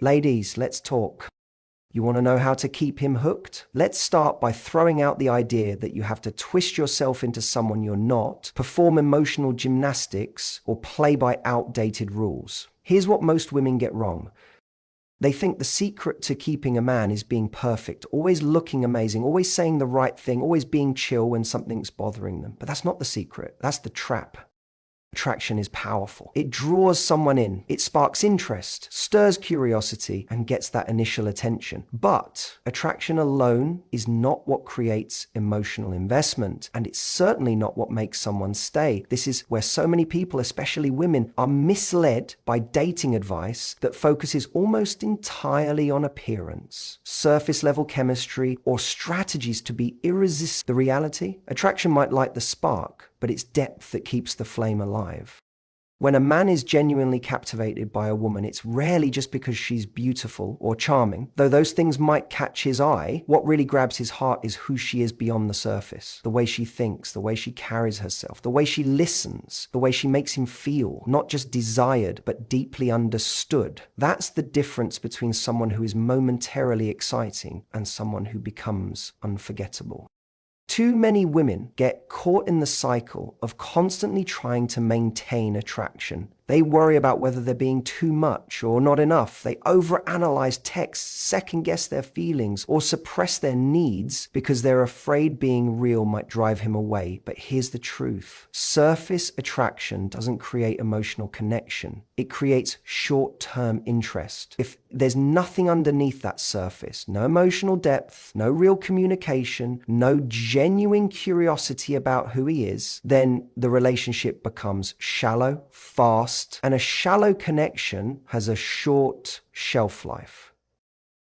Ladies, let's talk. You want to know how to keep him hooked? Let's start by throwing out the idea that you have to twist yourself into someone you're not, perform emotional gymnastics, or play by outdated rules. Here's what most women get wrong. They think the secret to keeping a man is being perfect, always looking amazing, always saying the right thing, always being chill when something's bothering them. But that's not the secret. That's the trap. Attraction is powerful. It draws someone in, it sparks interest, stirs curiosity, and gets that initial attention. But attraction alone is not what creates emotional investment, and it's certainly not what makes someone stay. This is where so many people, especially women, are misled by dating advice that focuses almost entirely on appearance, surface level chemistry, or strategies to be irresistible. The reality? Attraction might light the spark, but it's depth that keeps the flame alive. When a man is genuinely captivated by a woman, it's rarely just because she's beautiful or charming. Though those things might catch his eye, what really grabs his heart is who she is beyond the surface. The way she thinks, the way she carries herself, the way she listens, the way she makes him feel, not just desired, but deeply understood. That's the difference between someone who is momentarily exciting and someone who becomes unforgettable. Too many women get caught in the cycle of constantly trying to maintain attraction. They worry about whether they're being too much or not enough. They overanalyze texts, second-guess their feelings, or suppress their needs because they're afraid being real might drive him away. But here's the truth. Surface attraction doesn't create emotional connection. It creates short-term interest. If there's nothing underneath that surface, no emotional depth, no real communication, no genuine curiosity about who he is, then the relationship becomes shallow, fast, and a shallow connection has a short shelf life.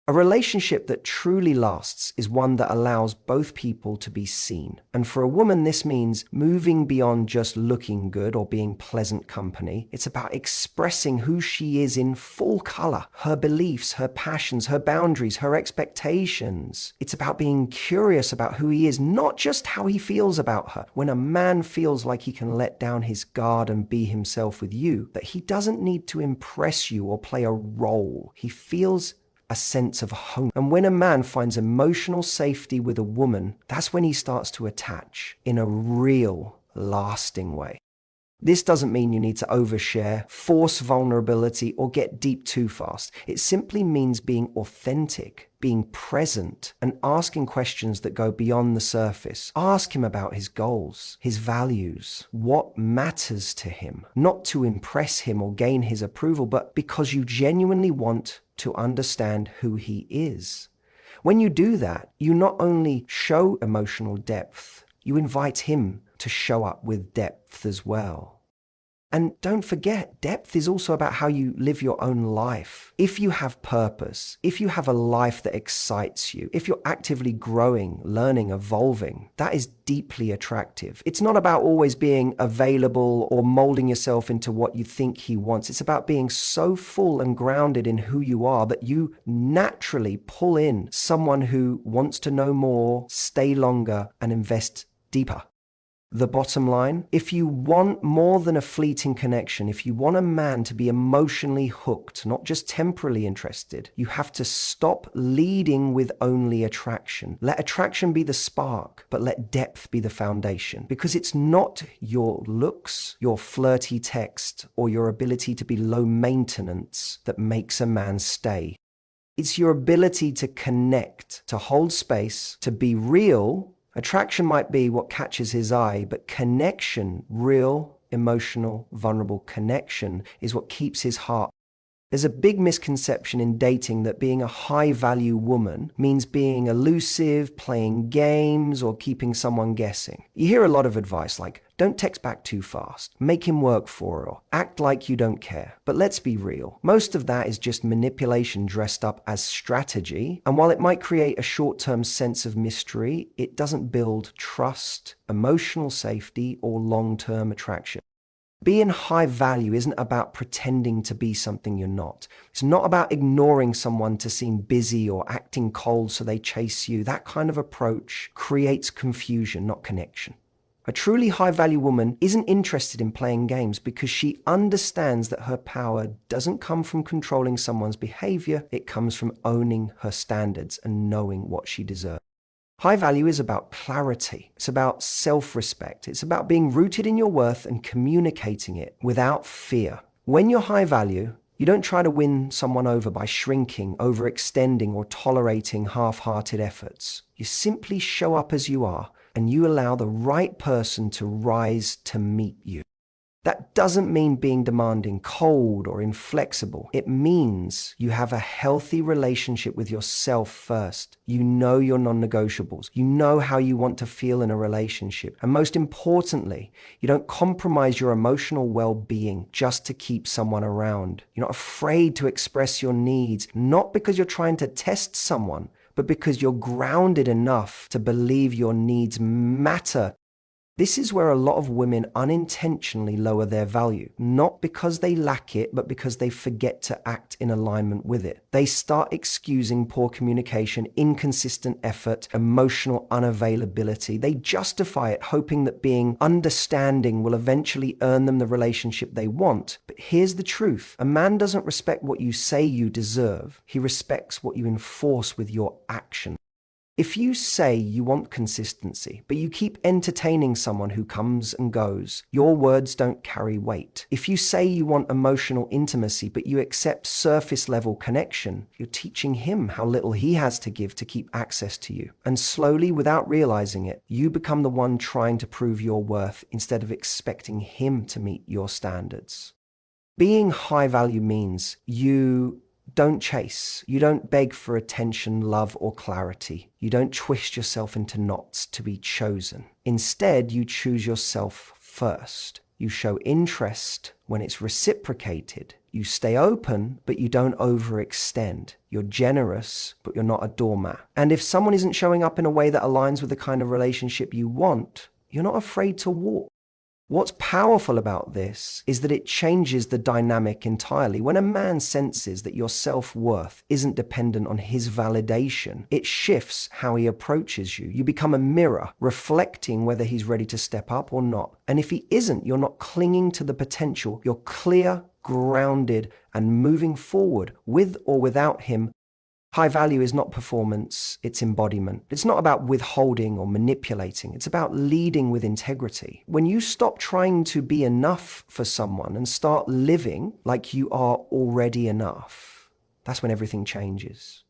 A relationship that truly lasts is one that allows both people to be seen. And for a woman, this means moving beyond just looking good or being pleasant company. It's about expressing who she is in full color, her beliefs, her passions, her boundaries, her expectations. It's about being curious about who he is, not just how he feels about her. When a man feels like he can let down his guard and be himself with you, that he doesn't need to impress you or play a role. He feels a sense of home. And when a man finds emotional safety with a woman, that's when he starts to attach in a real, lasting way. This doesn't mean you need to overshare, force vulnerability, or get deep too fast. It simply means being authentic, being present, and asking questions that go beyond the surface. Ask him about his goals, his values, what matters to him, not to impress him or gain his approval, but because you genuinely want to understand who he is. When you do that, you not only show emotional depth, you invite him to show up with depth as well. And don't forget, depth is also about how you live your own life. If you have purpose, if you have a life that excites you, if you're actively growing, learning, evolving, that is deeply attractive. It's not about always being available or molding yourself into what you think he wants. It's about being so full and grounded in who you are that you naturally pull in someone who wants to know more, stay longer, and invest deeper. The bottom line, if you want more than a fleeting connection, if you want a man to be emotionally hooked, not just temporarily interested, you have to stop leading with only attraction. Let attraction be the spark, but let depth be the foundation. Because it's not your looks, your flirty text, or your ability to be low maintenance that makes a man stay. It's your ability to connect, to hold space, to be real. Attraction might be what catches his eye, but connection, real, emotional, vulnerable connection, is what keeps his heart. There's a big misconception in dating that being a high-value woman means being elusive, playing games, or keeping someone guessing. You hear a lot of advice like, don't text back too fast, make him work for it, or act like you don't care. But let's be real. Most of that is just manipulation dressed up as strategy. And while it might create a short-term sense of mystery, it doesn't build trust, emotional safety, or long-term attraction. Being high value isn't about pretending to be something you're not. It's not about ignoring someone to seem busy or acting cold so they chase you. That kind of approach creates confusion, not connection. A truly high-value woman isn't interested in playing games because she understands that her power doesn't come from controlling someone's behavior, it comes from owning her standards and knowing what she deserves. High value is about clarity. It's about self-respect. It's about being rooted in your worth and communicating it without fear. When you're high value, you don't try to win someone over by shrinking, overextending, or tolerating half-hearted efforts. You simply show up as you are, and you allow the right person to rise to meet you. That doesn't mean being demanding, cold, or inflexible. It means you have a healthy relationship with yourself first. You know your non-negotiables. You know how you want to feel in a relationship. And most importantly, you don't compromise your emotional well-being just to keep someone around. You're not afraid to express your needs, not because you're trying to test someone, but because you're grounded enough to believe your needs matter. This is where a lot of women unintentionally lower their value, not because they lack it, but because they forget to act in alignment with it. They start excusing poor communication, inconsistent effort, emotional unavailability. They justify it, hoping that being understanding will eventually earn them the relationship they want. But here's the truth. A man doesn't respect what you say you deserve. He respects what you enforce with your action. If you say you want consistency, but you keep entertaining someone who comes and goes, your words don't carry weight. If you say you want emotional intimacy, but you accept surface-level connection, you're teaching him how little he has to give to keep access to you. And slowly, without realizing it, you become the one trying to prove your worth instead of expecting him to meet your standards. Being high value means you don't chase. You don't beg for attention, love, or clarity. You don't twist yourself into knots to be chosen. Instead, you choose yourself first. You show interest when it's reciprocated. You stay open, but you don't overextend. You're generous, but you're not a doormat. And if someone isn't showing up in a way that aligns with the kind of relationship you want, you're not afraid to walk. What's powerful about this is that it changes the dynamic entirely. When a man senses that your self-worth isn't dependent on his validation, it shifts how he approaches you. You become a mirror, reflecting whether he's ready to step up or not. And if he isn't, you're not clinging to the potential. You're clear, grounded, and moving forward with or without him. High value is not performance, it's embodiment. It's not about withholding or manipulating. It's about leading with integrity. When you stop trying to be enough for someone and start living like you are already enough, that's when everything changes.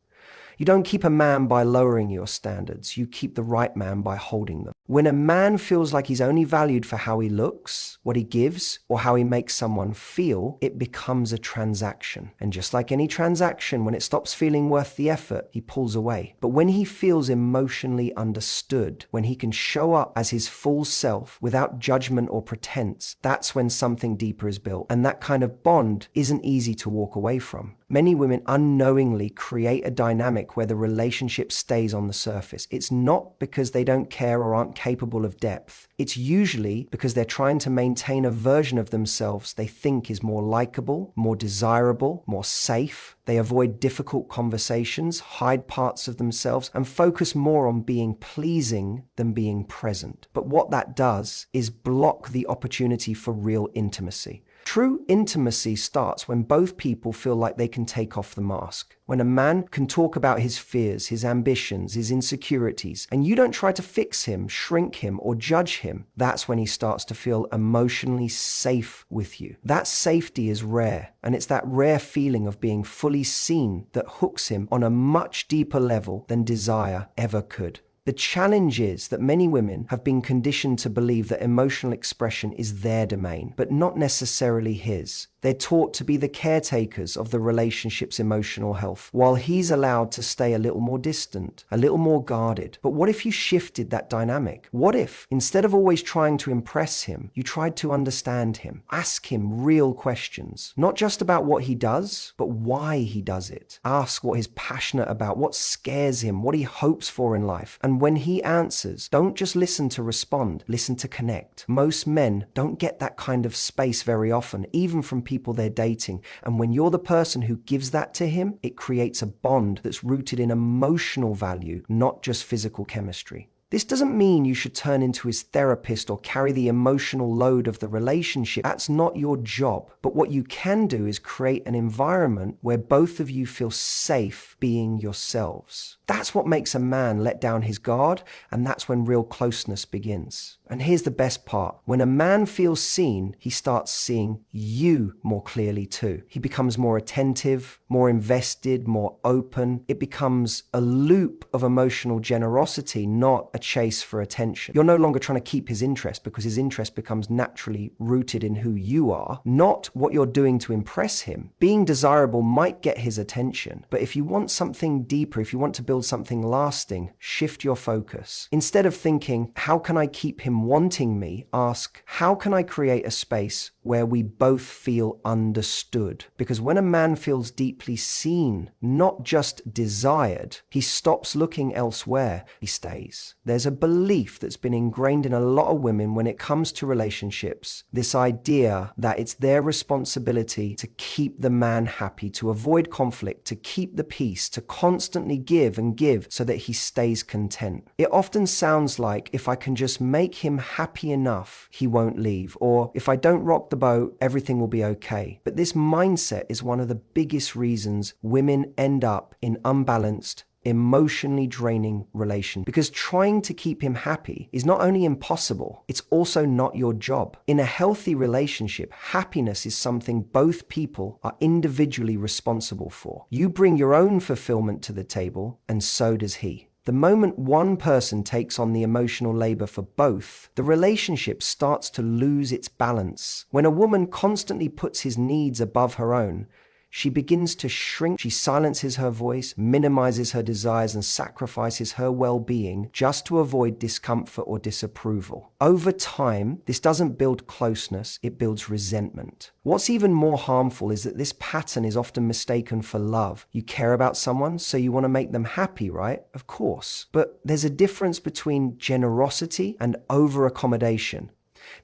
You don't keep a man by lowering your standards. You keep the right man by holding them. When a man feels like he's only valued for how he looks, what he gives, or how he makes someone feel, it becomes a transaction. And just like any transaction, when it stops feeling worth the effort, he pulls away. But when he feels emotionally understood, when he can show up as his full self without judgment or pretense, that's when something deeper is built. And that kind of bond isn't easy to walk away from. Many women unknowingly create a dynamic where the relationship stays on the surface. It's not because they don't care or aren't capable of depth. It's usually because they're trying to maintain a version of themselves they think is more likable, more desirable, more safe. They avoid difficult conversations, hide parts of themselves, and focus more on being pleasing than being present. But what that does is block the opportunity for real intimacy. True intimacy starts when both people feel like they can take off the mask. When a man can talk about his fears, his ambitions, his insecurities, and you don't try to fix him, shrink him, or judge him, that's when he starts to feel emotionally safe with you. That safety is rare, and it's that rare feeling of being fully seen that hooks him on a much deeper level than desire ever could. The challenge is that many women have been conditioned to believe that emotional expression is their domain, but not necessarily his. They're taught to be the caretakers of the relationship's emotional health, while he's allowed to stay a little more distant, a little more guarded. But what if you shifted that dynamic? What if, instead of always trying to impress him, you tried to understand him? Ask him real questions, not just about what he does, but why he does it. Ask what he's passionate about, what scares him, what he hopes for in life. And when he answers, don't just listen to respond, listen to connect. Most men don't get that kind of space very often, even from people they're dating. And when you're the person who gives that to him, it creates a bond that's rooted in emotional value, not just physical chemistry. This doesn't mean you should turn into his therapist or carry the emotional load of the relationship. That's not your job. But what you can do is create an environment where both of you feel safe being yourselves. That's what makes a man let down his guard, and that's when real closeness begins. And here's the best part. When a man feels seen, he starts seeing you more clearly too. He becomes more attentive, more invested, more open. It becomes a loop of emotional generosity, not a chase for attention. You're no longer trying to keep his interest because his interest becomes naturally rooted in who you are, not what you're doing to impress him. Being desirable might get his attention, but if you want something deeper, if you want to build something lasting, shift your focus. Instead of thinking, how can I keep him wanting me? Ask, how can I create a space where we both feel understood? Because when a man feels deeply seen, not just desired, he stops looking elsewhere, he stays. There's a belief that's been ingrained in a lot of women when it comes to relationships, this idea that it's their responsibility to keep the man happy, to avoid conflict, to keep the peace, to constantly give and give so that he stays content. It often sounds like if I can just make him happy enough, he won't leave, or if I don't rock the boat, everything will be okay. But this mindset is one of the biggest reasons women end up in unbalanced, emotionally draining relation, because trying to keep him happy is not only impossible, it's also not your job. In a healthy relationship, happiness is something both people are individually responsible for. You bring your own fulfillment to the table, and so does he. The moment one person takes on the emotional labor for both, the relationship starts to lose its balance. When a woman constantly puts his needs above her own, she begins to shrink. She silences her voice, minimizes her desires, and sacrifices her well-being just to avoid discomfort or disapproval. Over time, this doesn't build closeness, it builds resentment. What's even more harmful is that this pattern is often mistaken for love. You care about someone, so you want to make them happy, right? Of course. But there's a difference between generosity and over-accommodation.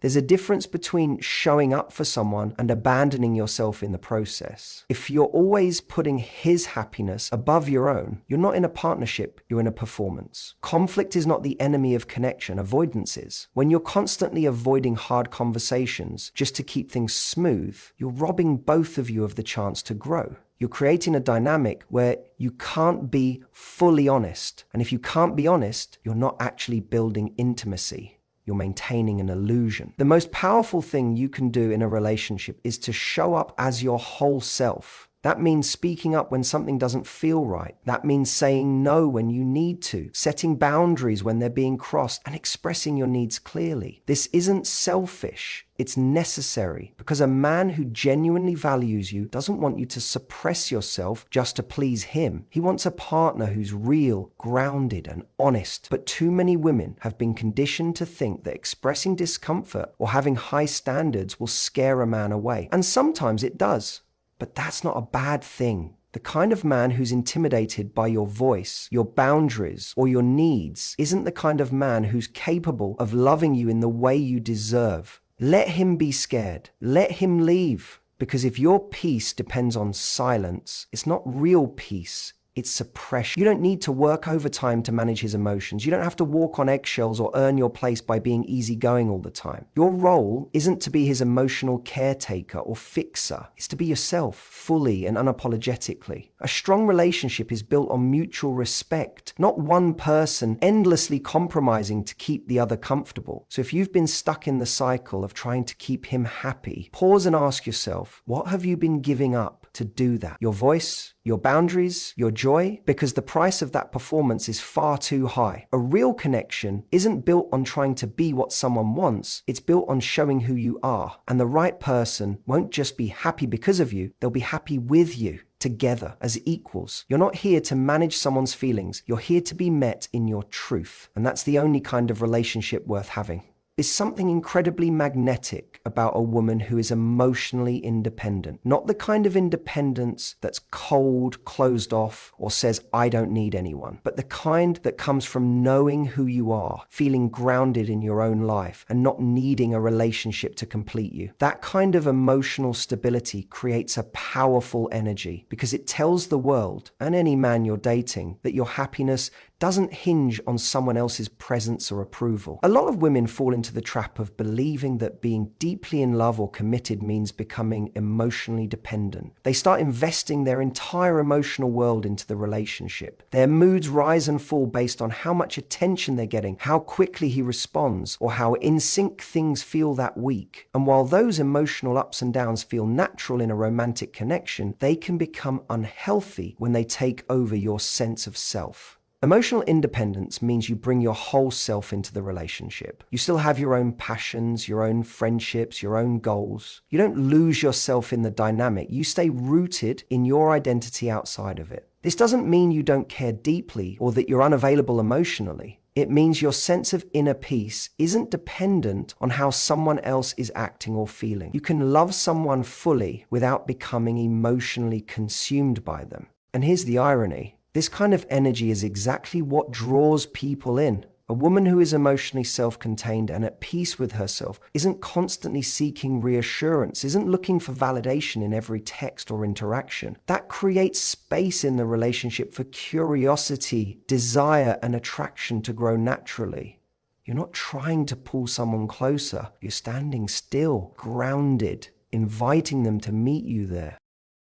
There's a difference between showing up for someone and abandoning yourself in the process. If you're always putting his happiness above your own, you're not in a partnership, you're in a performance. Conflict is not the enemy of connection, avoidance is. When you're constantly avoiding hard conversations just to keep things smooth, you're robbing both of you of the chance to grow. You're creating a dynamic where you can't be fully honest. And if you can't be honest, you're not actually building intimacy. You're maintaining an illusion. The most powerful thing you can do in a relationship is to show up as your whole self. That means speaking up when something doesn't feel right. That means saying no when you need to, setting boundaries when they're being crossed, and expressing your needs clearly. This isn't selfish. It's necessary, because a man who genuinely values you doesn't want you to suppress yourself just to please him. He wants a partner who's real, grounded, and honest. But too many women have been conditioned to think that expressing discomfort or having high standards will scare a man away. And sometimes it does. But that's not a bad thing. The kind of man who's intimidated by your voice, your boundaries, or your needs isn't the kind of man who's capable of loving you in the way you deserve. Let him be scared. Let him leave. Because if your peace depends on silence, it's not real peace. It's suppression. You don't need to work overtime to manage his emotions. You don't have to walk on eggshells or earn your place by being easygoing all the time. Your role isn't to be his emotional caretaker or fixer. It's to be yourself, fully and unapologetically. A strong relationship is built on mutual respect, not one person endlessly compromising to keep the other comfortable. So if you've been stuck in the cycle of trying to keep him happy, pause and ask yourself, what have you been giving up to do that? Your voice, your boundaries, your joy? Because the price of that performance is far too high. A real connection isn't built on trying to be what someone wants. It's built on showing who you are. And the right person won't just be happy because of you, they'll be happy with you. Together as equals. You're not here to manage someone's feelings. You're here to be met in your truth. And that's the only kind of relationship worth having. There's something incredibly magnetic about a woman who is emotionally independent. Not the kind of independence that's cold, closed off, or says, I don't need anyone, but the kind that comes from knowing who you are, feeling grounded in your own life, and not needing a relationship to complete you. That kind of emotional stability creates a powerful energy because it tells the world, and any man you're dating, that your happiness doesn't hinge on someone else's presence or approval. A lot of women fall into the trap of believing that being deeply in love or committed means becoming emotionally dependent. They start investing their entire emotional world into the relationship. Their moods rise and fall based on how much attention they're getting, how quickly he responds, or how in sync things feel that week. And while those emotional ups and downs feel natural in a romantic connection, they can become unhealthy when they take over your sense of self. Emotional independence means you bring your whole self into the relationship. You still have your own passions, your own friendships, your own goals. You don't lose yourself in the dynamic. You stay rooted in your identity outside of it. This doesn't mean you don't care deeply or that you're unavailable emotionally. It means your sense of inner peace isn't dependent on how someone else is acting or feeling. You can love someone fully without becoming emotionally consumed by them. And here's the irony. This kind of energy is exactly what draws people in. A woman who is emotionally self-contained and at peace with herself isn't constantly seeking reassurance, isn't looking for validation in every text or interaction. That creates space in the relationship for curiosity, desire, and attraction to grow naturally. You're not trying to pull someone closer. You're standing still, grounded, inviting them to meet you there.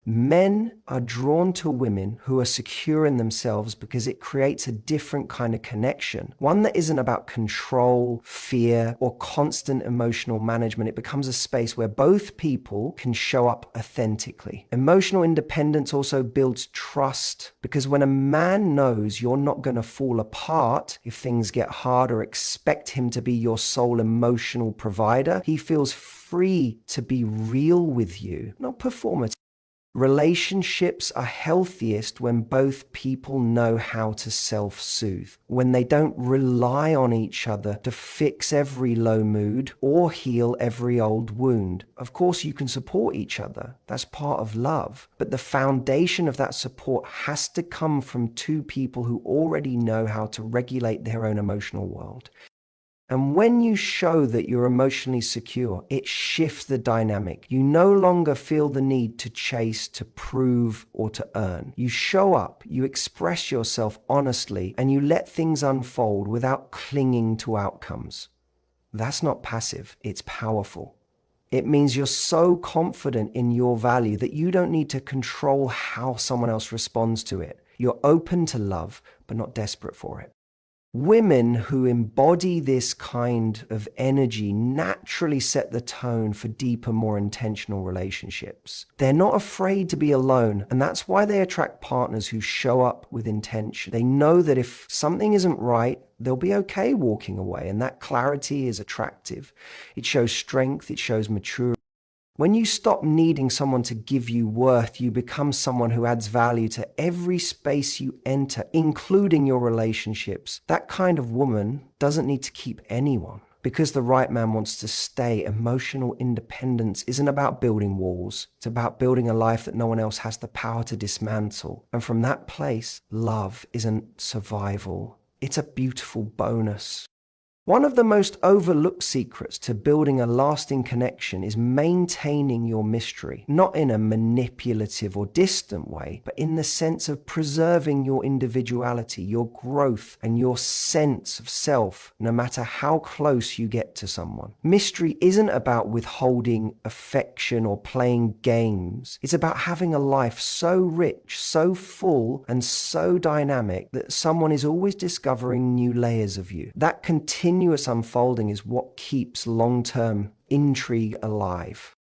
Men are drawn to women who are secure in themselves because it creates a different kind of connection. One that isn't about control, fear, or constant emotional management. It becomes a space where both people can show up authentically. Emotional independence also builds trust because when a man knows you're not going to fall apart if things get hard or expect him to be your sole emotional provider, he feels free to be real with you, not performative. Relationships are healthiest when both people know how to self-soothe, when they don't rely on each other to fix every low mood or heal every old wound. Of course, you can support each other. That's part of love. But the foundation of that support has to come from two people who already know how to regulate their own emotional world. And when you show that you're emotionally secure, it shifts the dynamic. You no longer feel the need to chase, to prove, or to earn. You show up, you express yourself honestly, and you let things unfold without clinging to outcomes. That's not passive, it's powerful. It means you're so confident in your value that you don't need to control how someone else responds to it. You're open to love, but not desperate for it. Women who embody this kind of energy naturally set the tone for deeper, more intentional relationships. They're not afraid to be alone, and that's why they attract partners who show up with intention. They know that if something isn't right, they'll be okay walking away, and that clarity is attractive. It shows strength, it shows maturity. When you stop needing someone to give you worth, you become someone who adds value to every space you enter, including your relationships. That kind of woman doesn't need to keep anyone. Because the right man wants to stay, emotional independence isn't about building walls. It's about building a life that no one else has the power to dismantle. And from that place, love isn't survival. It's a beautiful bonus. One of the most overlooked secrets to building a lasting connection is maintaining your mystery, not in a manipulative or distant way, but in the sense of preserving your individuality, your growth, and your sense of self, no matter how close you get to someone. Mystery isn't about withholding affection or playing games. It's about having a life so rich, so full, and so dynamic that someone is always discovering new layers of you. That continuous unfolding is what keeps long-term intrigue alive.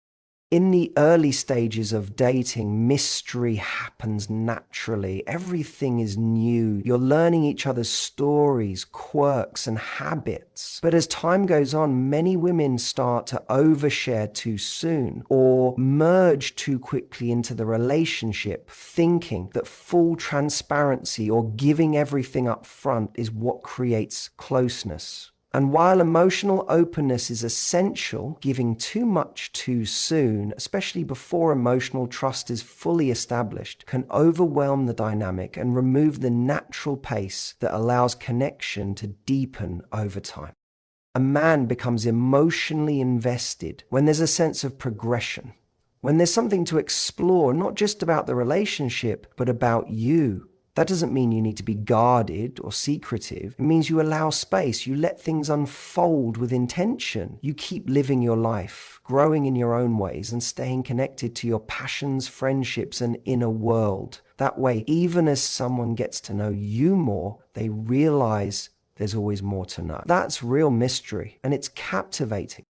In the early stages of dating, mystery happens naturally. Everything is new. You're learning each other's stories, quirks, and habits. But as time goes on, many women start to overshare too soon or merge too quickly into the relationship, thinking that full transparency or giving everything up front is what creates closeness. And while emotional openness is essential, giving too much too soon, especially before emotional trust is fully established, can overwhelm the dynamic and remove the natural pace that allows connection to deepen over time. A man becomes emotionally invested when there's a sense of progression, when there's something to explore, not just about the relationship, but about you. That doesn't mean you need to be guarded or secretive. It means you allow space. You let things unfold with intention. You keep living your life, growing in your own ways, and staying connected to your passions, friendships, and inner world. That way, even as someone gets to know you more, they realize there's always more to know. That's real mystery, and it's captivating.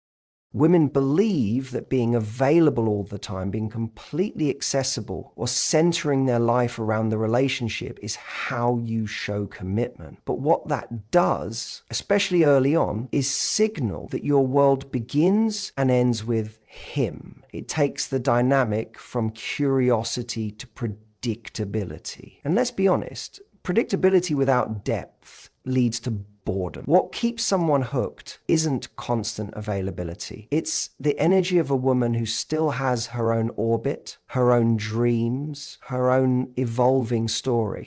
Women believe that being available all the time, being completely accessible, or centering their life around the relationship is how you show commitment. But what that does, especially early on, is signal that your world begins and ends with him. It takes the dynamic from curiosity to predictability. And let's be honest, predictability without depth leads to boredom. What keeps someone hooked isn't constant availability. It's the energy of a woman who still has her own orbit, her own dreams, her own evolving story.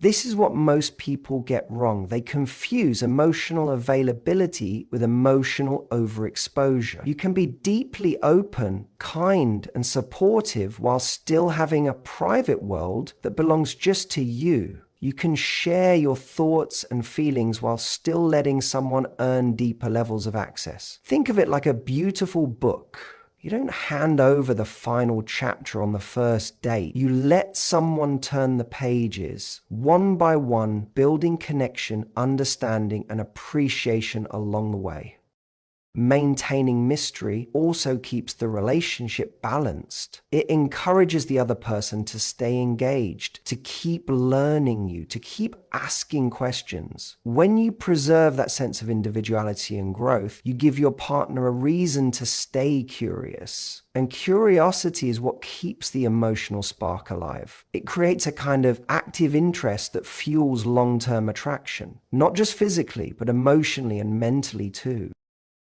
This is what most people get wrong. They confuse emotional availability with emotional overexposure. You can be deeply open, kind, and supportive while still having a private world that belongs just to you. You can share your thoughts and feelings while still letting someone earn deeper levels of access. Think of it like a beautiful book. You don't hand over the final chapter on the first date. You let someone turn the pages, one by one, building connection, understanding, and appreciation along the way. Maintaining mystery also keeps the relationship balanced. It encourages the other person to stay engaged, to keep learning you, to keep asking questions. When you preserve that sense of individuality and growth, you give your partner a reason to stay curious. And curiosity is what keeps the emotional spark alive. It creates a kind of active interest that fuels long-term attraction, not just physically, but emotionally and mentally too.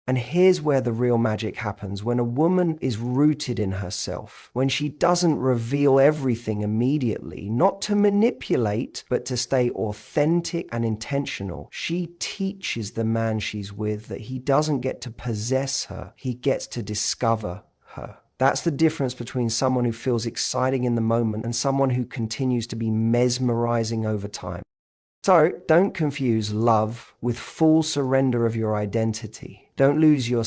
And here's where the real magic happens. When a woman is rooted in herself, when she doesn't reveal everything immediately, not to manipulate, but to stay authentic and intentional, she teaches the man she's with that he doesn't get to possess her, he gets to discover her. That's the difference between someone who feels exciting in the moment and someone who continues to be mesmerizing over time. So don't confuse love with full surrender of your identity. Don't lose your